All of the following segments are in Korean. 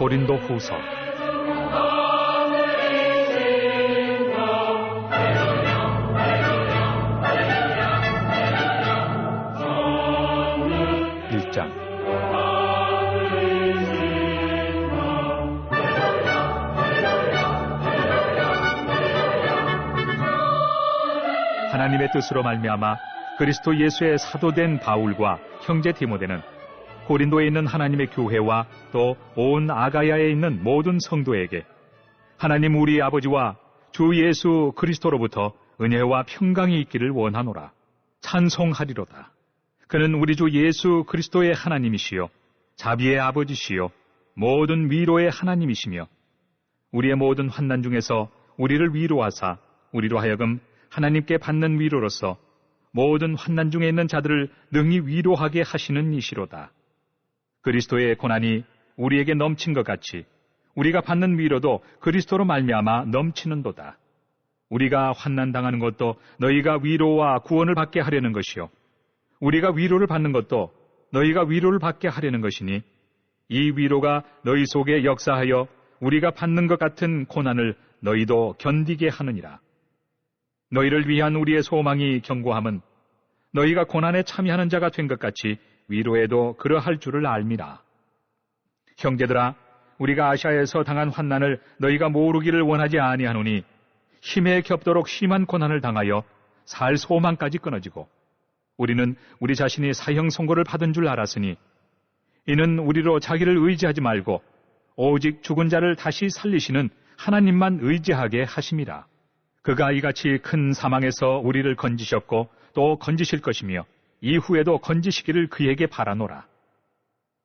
고린도 후서 1장. 하나님의 뜻으로 말미암아 그리스도 예수의 사도된 바울과 형제 디모데는 고린도에 있는 하나님의 교회와 또 온 아가야에 있는 모든 성도에게 하나님 우리 아버지와 주 예수 그리스도로부터 은혜와 평강이 있기를 원하노라. 찬송하리로다. 그는 우리 주 예수 그리스도의 하나님이시요 자비의 아버지시요 모든 위로의 하나님이시며 우리의 모든 환난 중에서 우리를 위로하사 우리로 하여금 하나님께 받는 위로로서 모든 환난 중에 있는 자들을 능히 위로하게 하시는 이시로다. 그리스도의 고난이 우리에게 넘친 것 같이 우리가 받는 위로도 그리스도로 말미암아 넘치는도다. 우리가 환난 당하는 것도 너희가 위로와 구원을 받게 하려는 것이요 우리가 위로를 받는 것도 너희가 위로를 받게 하려는 것이니 이 위로가 너희 속에 역사하여 우리가 받는 것 같은 고난을 너희도 견디게 하느니라. 너희를 위한 우리의 소망이 견고함은 너희가 고난에 참여하는 자가 된 것 같이 위로에도 그러할 줄을 알미라. 형제들아, 우리가 아시아에서 당한 환난을 너희가 모르기를 원하지 아니하노니 힘에 겹도록 심한 고난을 당하여 살 소망까지 끊어지고 우리는 우리 자신이 사형 선고를 받은 줄 알았으니 이는 우리로 자기를 의지하지 말고 오직 죽은 자를 다시 살리시는 하나님만 의지하게 하심이라. 그가 이같이 큰 사망에서 우리를 건지셨고 또 건지실 것이며 이후에도 건지시기를 그에게 바라노라.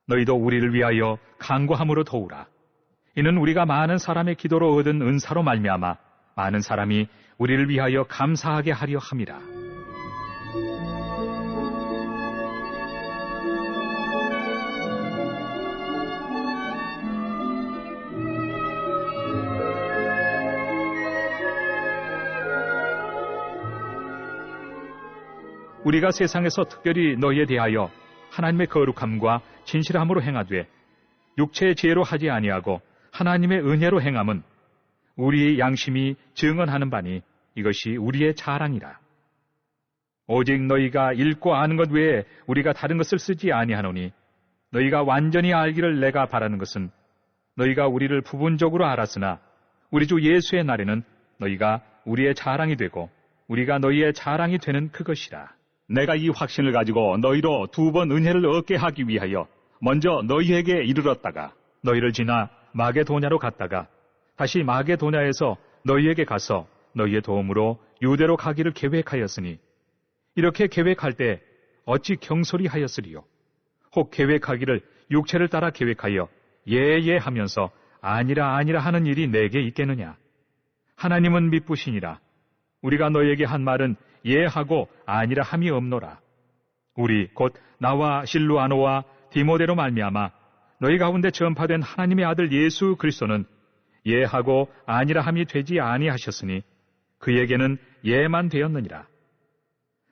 너희도 우리를 위하여 간구함으로 도우라. 이는 우리가 많은 사람의 기도로 얻은 은사로 말미암아 많은 사람이 우리를 위하여 감사하게 하려 함이라. 우리가 세상에서 특별히 너희에 대하여 하나님의 거룩함과 진실함으로 행하되 육체의 지혜로 하지 아니하고 하나님의 은혜로 행함은 우리의 양심이 증언하는 바니 이것이 우리의 자랑이라. 오직 너희가 읽고 아는 것 외에 우리가 다른 것을 쓰지 아니하노니 너희가 완전히 알기를 내가 바라는 것은 너희가 우리를 부분적으로 알았으나 우리 주 예수의 날에는 너희가 우리의 자랑이 되고 우리가 너희의 자랑이 되는 그것이라. 내가 이 확신을 가지고 너희로 2번 은혜를 얻게 하기 위하여 먼저 너희에게 이르렀다가 너희를 지나 마게도냐로 갔다가 다시 마게도냐에서 너희에게 가서 너희의 도움으로 유대로 가기를 계획하였으니 이렇게 계획할 때 어찌 경솔히 하였으리요. 혹 계획하기를 육체를 따라 계획하여 예예 하면서 아니라 아니라 하는 일이 내게 있겠느냐. 하나님은 미쁘시니라. 우리가 너희에게 한 말은 예하고 아니라 함이 없노라. 우리 곧 나와 실루아노와 디모데로 말미암아 너희 가운데 전파된 하나님의 아들 예수 그리스도는 예하고 아니라 함이 되지 아니하셨으니 그에게는 예만 되었느니라.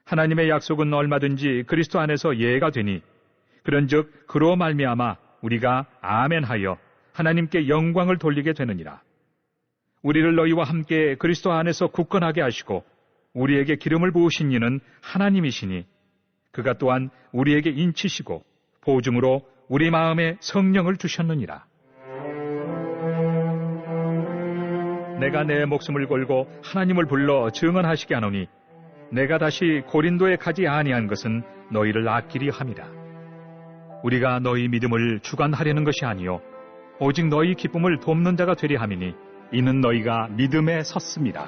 하나님의 약속은 얼마든지 그리스도 안에서 예가 되니 그런즉 그로 말미암아 우리가 아멘하여 하나님께 영광을 돌리게 되느니라. 우리를 너희와 함께 그리스도 안에서 굳건하게 하시고 우리에게 기름을 부으신 이는 하나님이시니 그가 또한 우리에게 인치시고 보증으로 우리 마음에 성령을 주셨느니라. 내가 내 목숨을 걸고 하나님을 불러 증언하시게 하노니 내가 다시 고린도에 가지 아니한 것은 너희를 아끼리 함이라. 우리가 너희 믿음을 주관하려는 것이 아니요 오직 너희 기쁨을 돕는 자가 되려 함이니 이는 너희가 믿음에 섰습니다.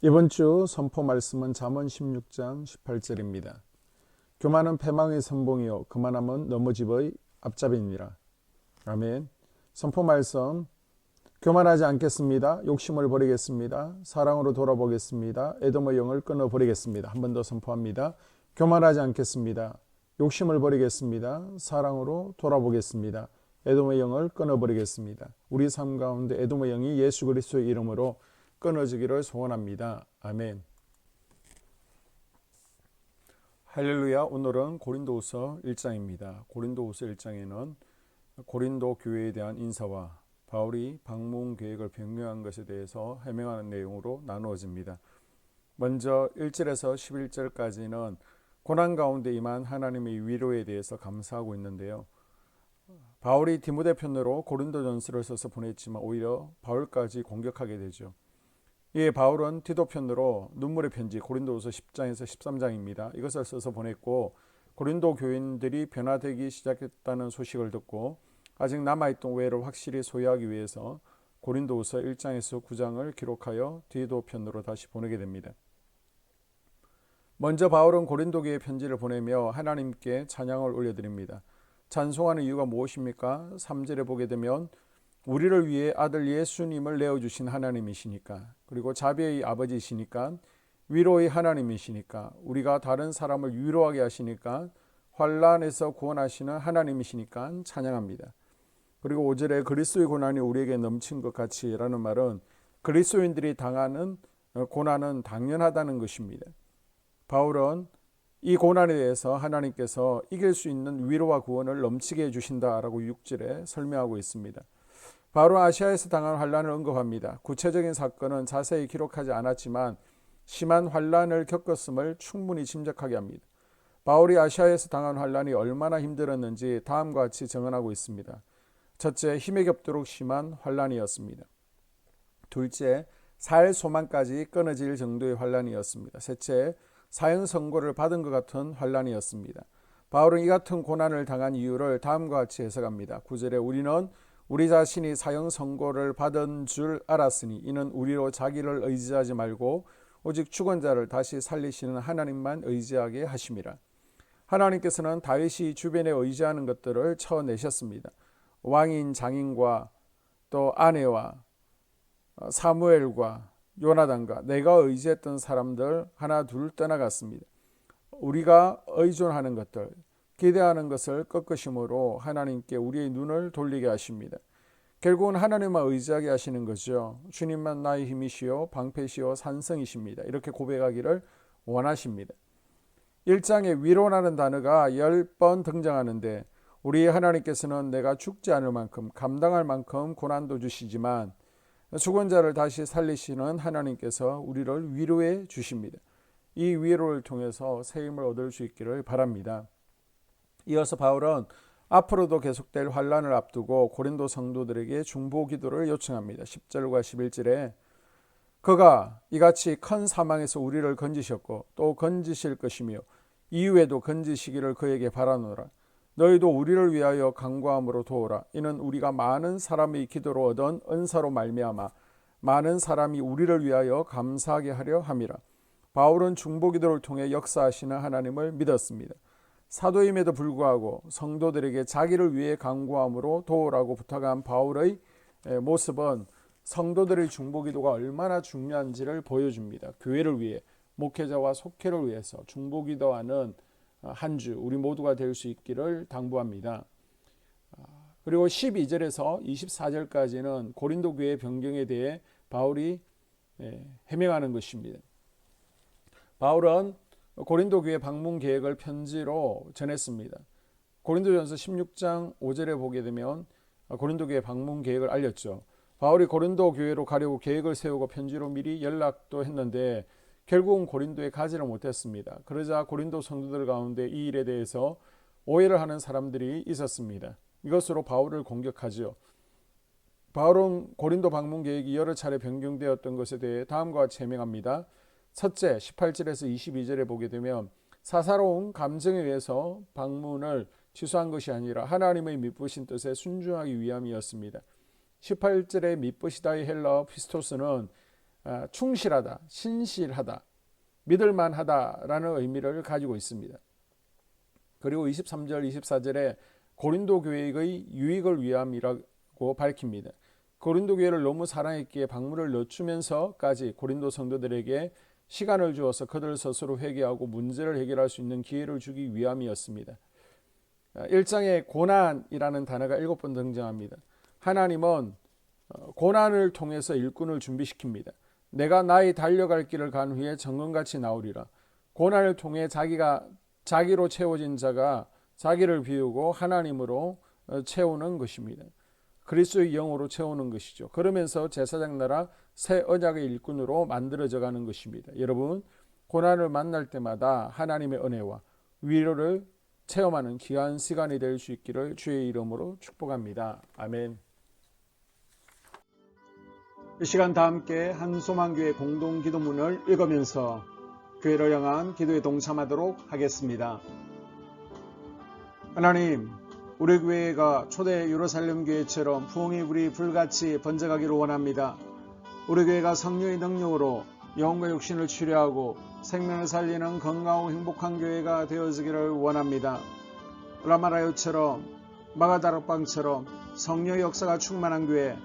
이번 주 선포 말씀은 잠언 16장 18절입니다. 교만은 패망의 선봉이요 그만함은 넘어집의 앞잡이니라. 아멘. 선포 말씀. 교만하지 않겠습니다. 욕심을 버리겠습니다. 사랑으로 돌아보겠습니다. 에돔의 영을 끊어버리겠습니다. 한 번 더 선포합니다. 교만하지 않겠습니다. 욕심을 버리겠습니다. 사랑으로 돌아보겠습니다. 에돔의 영을 끊어버리겠습니다. 우리 삶 가운데 에돔의 영이 예수 그리스도의 이름으로 끊어지기를 소원합니다. 아멘. 할렐루야. 오늘은 고린도후서 1장입니다. 고린도후서 1장에는 고린도 교회에 대한 인사와 바울이 방문 계획을 변경한 것에 대해서 해명하는 내용으로 나누어집니다. 먼저 1절에서 11절까지는 고난 가운데 임한 하나님의 위로에 대해서 감사하고 있는데요. 바울이 디모데 편으로 고린도전서를 써서 보냈지만 오히려 바울까지 공격하게 되죠. 이에 바울은 디도 편으로 눈물의 편지 고린도후서 10장에서 13장입니다. 이것을 써서 보냈고 고린도 교인들이 변화되기 시작했다는 소식을 듣고 아직 남아있던 오해를 확실히 소유하기 위해서 고린도후서 1장에서 9장을 기록하여 디도 편으로 다시 보내게 됩니다. 먼저 바울은 고린도 교회에 편지를 보내며 하나님께 찬양을 올려드립니다. 찬송하는 이유가 무엇입니까? 3절에 보게 되면 우리를 위해 아들 예수님을 내어주신 하나님이시니까, 그리고 자비의 아버지이시니까, 위로의 하나님이시니까, 우리가 다른 사람을 위로하게 하시니까, 환난에서 구원하시는 하나님이시니까 찬양합니다. 그리고 5절에 그리스도의 고난이 우리에게 넘친 것 같이 라는 말은 그리스도인들이 당하는 고난은 당연하다는 것입니다. 바울은 이 고난에 대해서 하나님께서 이길 수 있는 위로와 구원을 넘치게 해주신다라고 6절에 설명하고 있습니다. 바로 아시아에서 당한 환난을 언급합니다. 구체적인 사건은 자세히 기록하지 않았지만 심한 환난을 겪었음을 충분히 짐작하게 합니다. 바울이 아시아에서 당한 환난이 얼마나 힘들었는지 다음과 같이 증언하고 있습니다. 첫째, 힘에 겹도록 심한 환난이었습니다. 둘째, 살 소망까지 끊어질 정도의 환난이었습니다. 셋째, 사형 선고를 받은 것 같은 환난이었습니다. 바울은 이 같은 고난을 당한 이유를 다음과 같이 해석합니다. 9절에 우리는 우리 자신이 사형 선고를 받은 줄 알았으니 이는 우리로 자기를 의지하지 말고 오직 죽은 자를 다시 살리시는 하나님만 의지하게 하심이라. 하나님께서는 다윗이 주변에 의지하는 것들을 쳐내셨습니다. 왕인 장인과 또 아내와 사무엘과 요나단과 내가 의지했던 사람들 하나 둘 떠나갔습니다. 우리가 의존하는 것들, 기대하는 것을 꺾으심으로 하나님께 우리의 눈을 돌리게 하십니다. 결국은 하나님만 의지하게 하시는 거죠. 주님만 나의 힘이시요 방패시요 산성이십니다. 이렇게 고백하기를 원하십니다. 1장에 위로라는 단어가 10번 등장하는데 우리 하나님께서는 내가 죽지 않을 만큼 감당할 만큼 고난도 주시지만 죽은 자를 다시 살리시는 하나님께서 우리를 위로해 주십니다. 이 위로를 통해서 새 힘을 얻을 수 있기를 바랍니다. 이어서 바울은 앞으로도 계속될 환난을 앞두고 고린도 성도들에게 중보 기도를 요청합니다. 10절과 11절에 그가 이같이 큰 사망에서 우리를 건지셨고 또 건지실 것이며 이후에도 건지시기를 그에게 바라노라. 너희도 우리를 위하여 간구함으로 도우라. 이는 우리가 많은 사람의 기도로 얻은 은사로 말미암아 많은 사람이 우리를 위하여 감사하게 하려 함이라. 바울은 중보 기도를 통해 역사하시는 하나님을 믿었습니다. 사도임에도 불구하고 성도들에게 자기를 위해 간구함으로 도우라고 부탁한 바울의 모습은 성도들의 중보기도가 얼마나 중요한지를 보여줍니다. 교회를 위해, 목회자와 속회를 위해서 중보기도하는 한 주 우리 모두가 될 수 있기를 당부합니다. 그리고 12절에서 24절까지는 고린도 교회 변경에 대해 바울이 해명하는 것입니다. 바울은 고린도 교회 방문 계획을 편지로 전했습니다. 고린도전서 16장 5절에 보게 되면 고린도 교회 방문 계획을 알렸죠. 바울이 고린도 교회로 가려고 계획을 세우고 편지로 미리 연락도 했는데 결국은 고린도에 가지를 못했습니다. 그러자 고린도 성도들 가운데 이 일에 대해서 오해를 하는 사람들이 있었습니다. 이것으로 바울을 공격하죠. 바울은 고린도 방문 계획이 여러 차례 변경되었던 것에 대해 다음과 같이 해명합니다. 첫째, 18절에서 22절에 보게 되면 사사로운 감정에 의해서 방문을 취소한 것이 아니라 하나님의 미쁘신 뜻에 순종하기 위함이었습니다. 18절의 미쁘시다의 헬라어 피스토스는 충실하다, 신실하다, 믿을만하다라는 의미를 가지고 있습니다. 그리고 23절, 24절에 고린도 교회의 유익을 위함이라고 밝힙니다. 고린도 교회를 너무 사랑했기에 방문을 늦추면서까지 고린도 성도들에게 시간을 주어서 그들 스스로 회개하고 문제를 해결할 수 있는 기회를 주기 위함이었습니다. 1장에 고난이라는 단어가 7번 등장합니다. 하나님은 고난을 통해서 일꾼을 준비시킵니다. 내가 나의 달려갈 길을 간 후에 정금같이 나오리라. 고난을 통해 자기가 자기로 채워진 자가 자기를 비우고 하나님으로 채우는 것입니다. 그리스도의 영으로 채우는 것이죠. 그러면서 제사장 나라 새 언약의 일꾼으로 만들어져 가는 것입니다. 여러분, 고난을 만날 때마다 하나님의 은혜와 위로를 체험하는 귀한 시간이 될 수 있기를 주의 이름으로 축복합니다. 아멘. 이 시간 다 함께 한소망교회 공동기도문을 읽으면서 교회를 향한 기도에 동참하도록 하겠습니다. 하나님, 우리 교회가 초대 예루살렘 교회처럼 부흥이 우리 불같이 번져가기를 원합니다. 우리 교회가 성령의 능력으로 영혼과 육신을 치료하고 생명을 살리는 건강하고 행복한 교회가 되어지기를 원합니다. 라마라요처럼 마가다락방처럼 성령의 역사가 충만한 교회,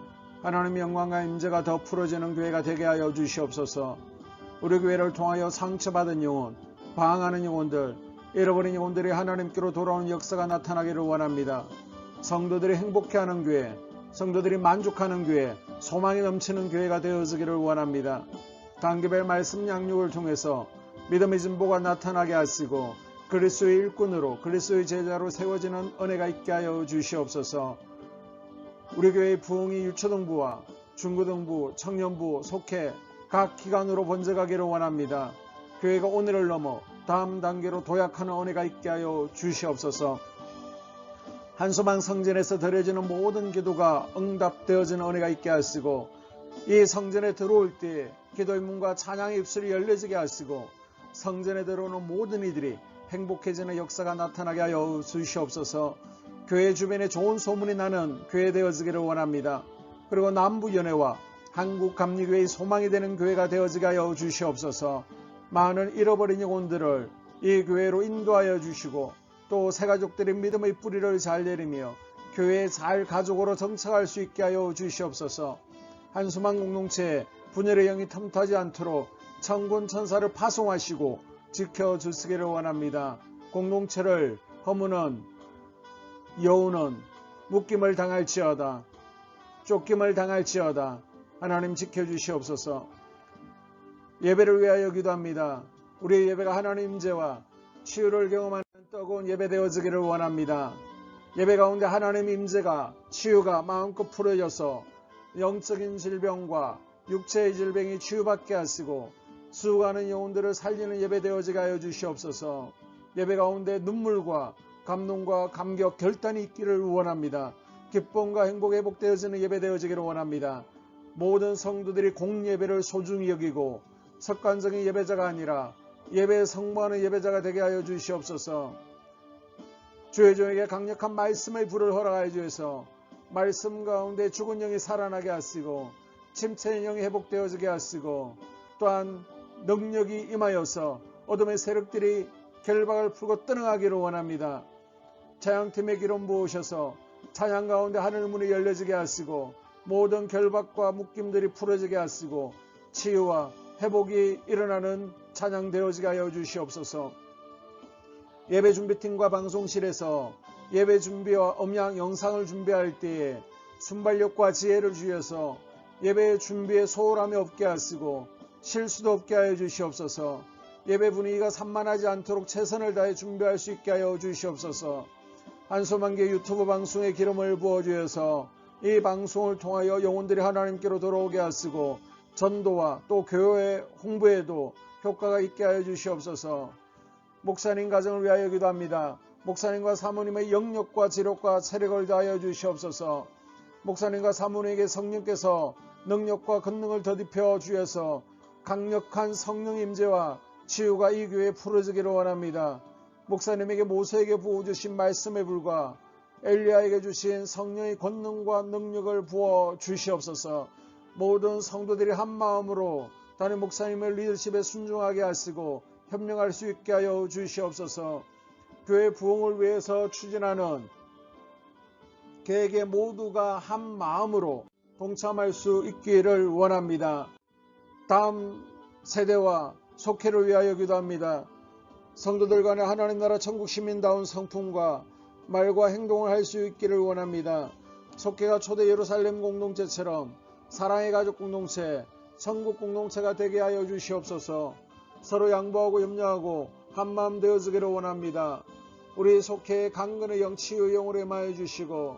하나님의 영광과 임재가 더 풀어지는 교회가 되게 하여 주시옵소서. 우리 교회를 통하여 상처받은 영혼, 방황하는 영혼들, 잃어버린 영혼들이 하나님께로 돌아오는 역사가 나타나기를 원합니다. 성도들이 행복해하는 교회, 성도들이 만족하는 교회, 소망이 넘치는 교회가 되어지기를 원합니다. 단계별 말씀 양육을 통해서 믿음의 진보가 나타나게 하시고 그리스도의 일꾼으로 그리스도의 제자로 세워지는 은혜가 있게 하여 주시옵소서. 우리 교회의 부흥이 유초등부와 중고등부, 청년부, 속회 각 기관으로 번져가기를 원합니다. 교회가 오늘을 넘어 다음 단계로 도약하는 은혜가 있게 하여 주시옵소서. 한소망 성전에서 드려지는 모든 기도가 응답되어지는 은혜가 있게 하시고 이 성전에 들어올 때 기도의 문과 찬양의 입술이 열려지게 하시고 성전에 들어오는 모든 이들이 행복해지는 역사가 나타나게 하여 주시옵소서. 교회 주변에 좋은 소문이 나는 교회 되어지기를 원합니다. 그리고 남부연회와 한국감리교회의 소망이 되는 교회가 되어지게 하여 주시옵소서. 많은 잃어버린 영혼들을 이 교회로 인도하여 주시고 또 새가족들의 믿음의 뿌리를 잘 내리며 교회에 잘 가족으로 정착할 수 있게 하여 주시옵소서. 한소망 공동체에 분열의 영이 틈타지 않도록 천군 천사를 파송하시고 지켜주시기를 원합니다. 공동체를 허무는 여우는 묶임을 당할지어다, 쫓김을 당할지어다. 하나님 지켜주시옵소서. 예배를 위하여 기도합니다. 우리의 예배가 하나님 임재와 치유를 경험하는 뜨거운 예배 되어지기를 원합니다. 예배 가운데 하나님 임재가 치유가 마음껏 풀어져서 영적인 질병과 육체의 질병이 치유받게 하시고 수고하는 영혼들을 살리는 예배 되어지게 하여 주시옵소서. 예배 가운데 눈물과 감동과 감격, 결단이 있기를 원합니다. 기쁨과 행복 회복되어지는 예배 되어지기를 원합니다. 모든 성도들이 공예배를 소중히 여기고 습관적인 예배자가 아니라 예배에 성모하는 예배자가 되게 하여 주시옵소서. 주의 종에게 강력한 말씀의 불을 허락하여 주셔서 말씀 가운데 죽은 영이 살아나게 하시고 침체의 영이 회복되어지게 하시고 또한 능력이 임하여서 어둠의 세력들이 결박을 풀고 떠나가기를 원합니다. 찬양팀의 기름 부으셔서 찬양 가운데 하늘 문이 열려지게 하시고 모든 결박과 묶임들이 풀어지게 하시고 치유와 회복이 일어나는 찬양 되어지게 하여 주시옵소서. 예배 준비팀과 방송실에서 예배 준비와 음향 영상을 준비할 때에 순발력과 지혜를 주셔서 예배 준비에 소홀함이 없게 하시고 실수도 없게 하여 주시옵소서. 예배 분위기가 산만하지 않도록 최선을 다해 준비할 수 있게 하여 주시옵소서. 한소망교회 유튜브 방송에 기름을 부어주셔서 이 방송을 통하여 영혼들이 하나님께로 돌아오게 하시고 전도와 또 교회 홍보에도 효과가 있게 하여 주시옵소서. 목사님 가정을 위하여 기도합니다. 목사님과 사모님의 영역과 지력과 체력을 다하여 주시옵소서. 목사님과 사모님에게 성령께서 능력과 권능을 더딥혀 주셔서 강력한 성령 임재와 치유가 이 교회에 풀어지기를 원합니다. 목사님에게 모세에게 부어주신 말씀의 불과 엘리야에게 주신 성령의 권능과 능력을 부어 주시옵소서. 모든 성도들이 한 마음으로 담임 목사님의 리더십에 순종하게 하시고 협력할 수 있게 하여 주시옵소서. 교회 부흥을 위해서 추진하는 계획에 모두가 한 마음으로 동참할 수 있기를 원합니다. 다음 세대와 속회를 위하여 기도합니다. 성도들 간에 하나님 나라 천국 시민다운 성품과 말과 행동을 할 수 있기를 원합니다. 속회가 초대 예루살렘 공동체처럼 사랑의 가족 공동체, 천국 공동체가 되게 하여 주시옵소서. 서로 양보하고 염려하고 한마음 되어지기를 원합니다. 우리 속해 강건의 영, 치유의 영으로 임하여 주시고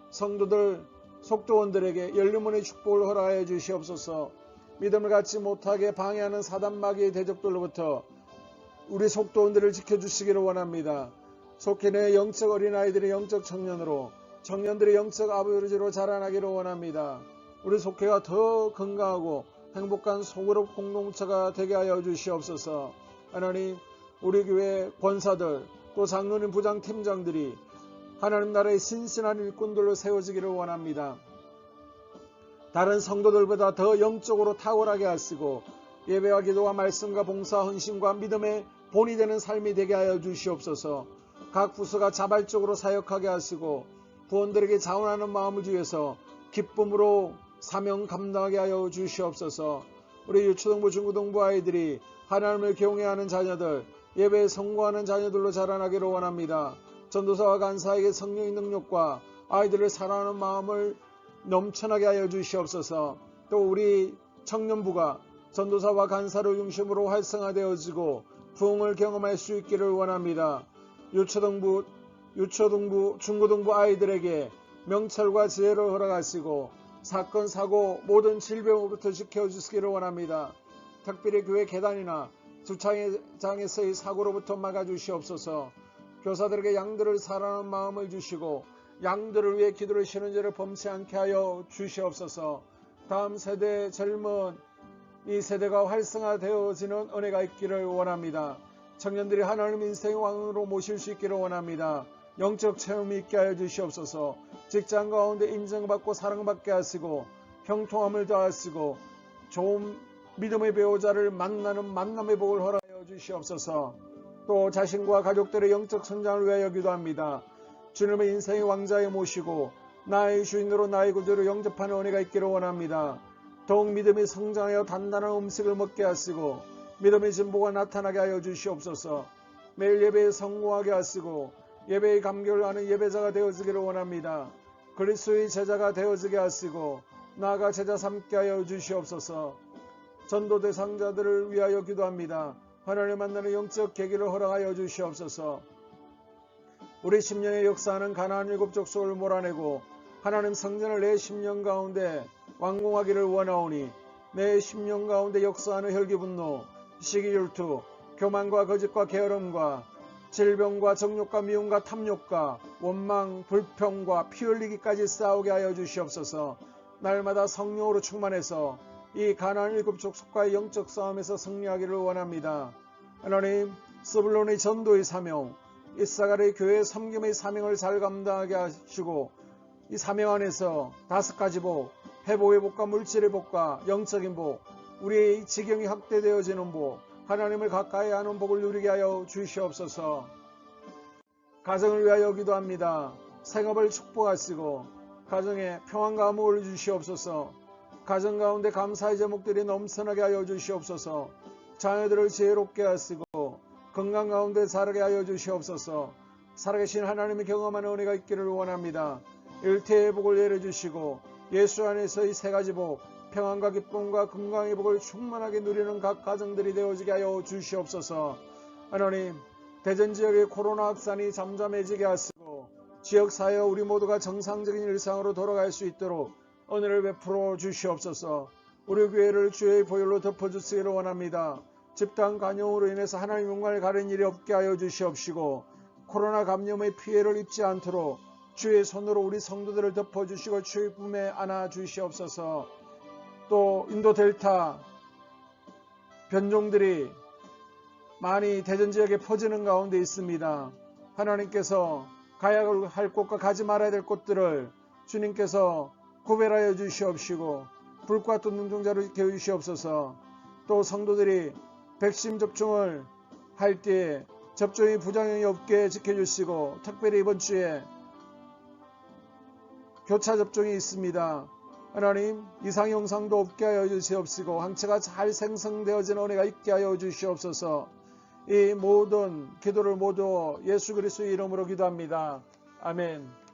성도들, 속도원들에게 열림문의 축복을 허락하여 주시옵소서. 믿음을 갖지 못하게 방해하는 사단 마귀의 대적들로부터 우리 속도원들을 지켜주시기를 원합니다. 속해 내 영적 어린아이들의 영적 청년으로, 청년들의 영적 아버지로 자라나기를 원합니다. 우리 속해가 더 건강하고 행복한 소그룹 공동체가 되게 하여 주시옵소서. 하나님, 우리 교회 권사들, 또 장로님, 부장, 팀장들이 하나님 나라의 신실한 일꾼들로 세워지기를 원합니다. 다른 성도들보다 더 영적으로 탁월하게 하시고 예배와 기도와 말씀과 봉사, 헌신과 믿음의 본이 되는 삶이 되게 하여 주시옵소서. 각 부서가 자발적으로 사역하게 하시고 부원들에게 자원하는 마음을 주셔서 기쁨으로 사명 감당하게 하여 주시옵소서. 우리 유초등부, 중고등부 아이들이 하나님을 경외하는 자녀들, 예배에 성공하는 자녀들로 자라나기를 원합니다. 전도사와 간사에게 성령의 능력과 아이들을 사랑하는 마음을 넘쳐나게 하여 주시옵소서. 또 우리 청년부가 전도사와 간사를 중심으로 활성화되어지고 부흥을 경험할 수 있기를 원합니다. 유초등부, 중고등부 아이들에게 명철과 지혜를 허락하시고 사건, 사고, 모든 질병으로부터 지켜주시기를 원합니다. 특별히 교회 계단이나 주차장에서의 사고로부터 막아주시옵소서. 교사들에게 양들을 사랑하는 마음을 주시고 양들을 위해 기도를 쉬는 죄를 범치 않게 하여 주시옵소서. 다음 세대 젊은 이 세대가 활성화되어지는 은혜가 있기를 원합니다. 청년들이 하나님 인생의 왕으로 모실 수 있기를 원합니다. 영적 체험이 있게 하여 주시옵소서. 직장 가운데 인정받고 사랑받게 하시고 형통함을 더하시고 좋은 믿음의 배우자를 만나는 만남의 복을 허락하여 주시옵소서. 또 자신과 가족들의 영적 성장을 위하여 기도합니다. 주님의 인생의 왕자에 모시고 나의 주인으로 나의 구주로 영접하는 은혜가 있기를 원합니다. 더욱 믿음이 성장하여 단단한 음식을 먹게 하시고 믿음의 진보가 나타나게 하여 주시옵소서. 매일 예배에 성공하게 하시고 예배의 감격을 아는 예배자가 되어지기를 원합니다. 그리스도의 제자가 되어지게 하시고 나아가 제자 삼게 하여 주시옵소서. 전도 대상자들을 위하여 기도합니다. 하나님 만나는 영적 계기를 허락하여 주시옵소서. 우리 10년의 역사하는 가나안 7족속을 몰아내고 하나님 성전을 내 10년 가운데 완공하기를 원하오니 내 10년 가운데 역사하는 혈기분노, 시기질투, 교만과 거짓과 게으름과 질병과 정욕과 미움과 탐욕과 원망, 불평과 피 흘리기까지 싸우게 하여 주시옵소서. 날마다 성령으로 충만해서 이 가나안 7족속과의 영적 싸움에서 승리하기를 원합니다. 하나님, 스불론의 전도의 사명, 이사갈의 교회 섬김의 사명을 잘 감당하게 하시고 이 사명 안에서 5가지 복, 회복의 복과 물질의 복과 영적인 복, 우리의 지경이 확대되어지는 복, 하나님을 가까이 하는 복을 누리게 하여 주시옵소서. 가정을 위하여 기도합니다. 생업을 축복하시고 가정에 평안과 안목을 주시옵소서. 가정 가운데 감사의 제목들이 넘쳐나게 하여 주시옵소서. 자녀들을 지혜롭게 하시고 건강 가운데 자라게 하여 주시옵소서. 살아계신 하나님이 경험하는 은혜가 있기를 원합니다. 일태의 복을 내려주시고 예수 안에서의 3가지 복, 평안과 기쁨과 건강의 복을 충만하게 누리는 각 가정들이 되어지게 하여 주시옵소서. 하나님, 대전지역의 코로나 확산이 잠잠해지게 하시고 지역사회 우리 모두가 정상적인 일상으로 돌아갈 수 있도록 은혜를 베풀어 주시옵소서. 우리 교회를 주의 보혈로 덮어주시기를 원합니다. 집단 감염으로 인해서 하나님 영광을 가린 일이 없게 하여 주시옵시고 코로나 감염의 피해를 입지 않도록 주의 손으로 우리 성도들을 덮어주시고 주의 품에 안아 주시옵소서. 또 인도 델타 변종들이 많이 대전 지역에 퍼지는 가운데 있습니다. 하나님께서 가야 할 곳과 가지 말아야 될 곳들을 주님께서 구별하여 주시옵시고 불과 또 눈동자로 깨우시옵소서. 또 성도들이 백신 접종을 할 때에 접종이 부작용이 없게 지켜주시고 특별히 이번 주에 교차 접종이 있습니다. 하나님, 이상 영상도 없게 하여 주시옵시고 항체가 잘 생성되어진 은혜가 있게 하여 주시옵소서. 이 모든 기도를 모두 예수 그리스도의 이름으로 기도합니다. 아멘.